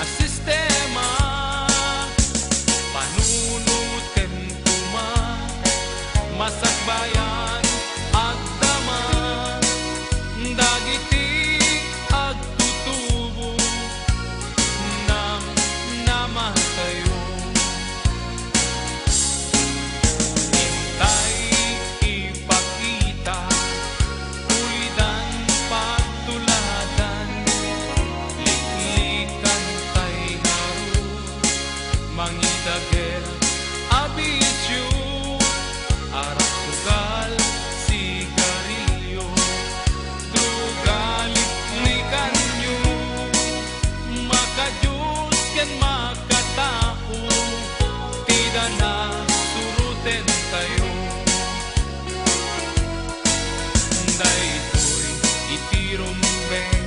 a sistema panunutem tuma masakbayan at daman dagiti agtutubo nam namatayo hintay ipakita ulidan pagtuladan liklikan tay haru mangidagel abisyo arak tugal sigarilyo trugalit likanyo makajus ken makatao tida na suruten tayo daytoy itirumbeng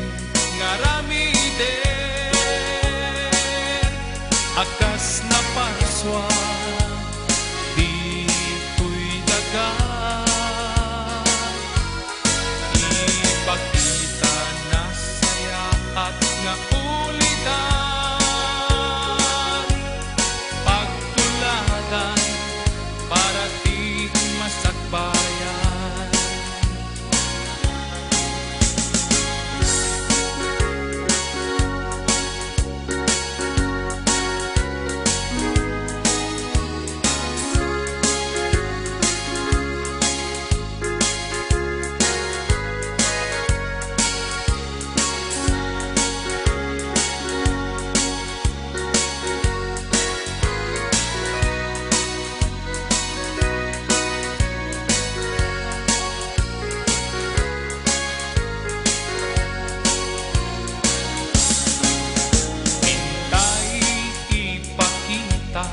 ngaramiden akas na parswa dito'y daga ipakita na saya at nga ulidan pagtuladan para di masakbayan hintay ipakita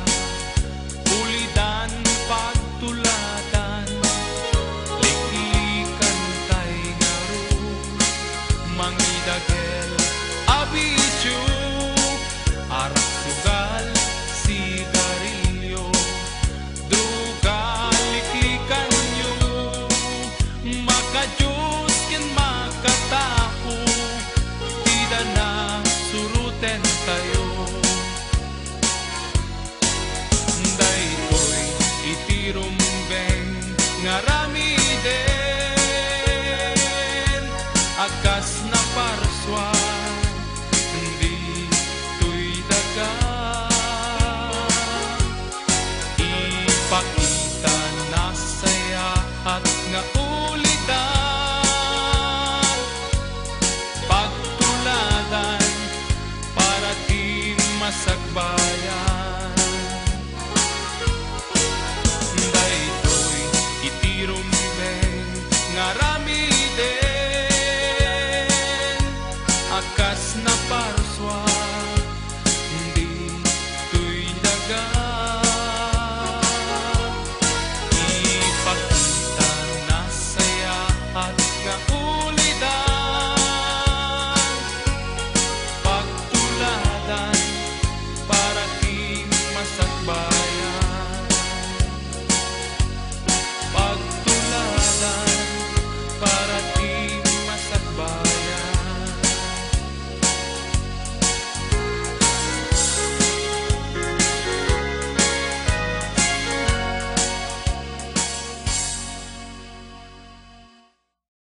ulidan pagtuladan liklikan tay ngaro mangidagel abisyo arak sugal sigarilyo drugal liklikan nyo makajus ken makatao tida na suruten tayo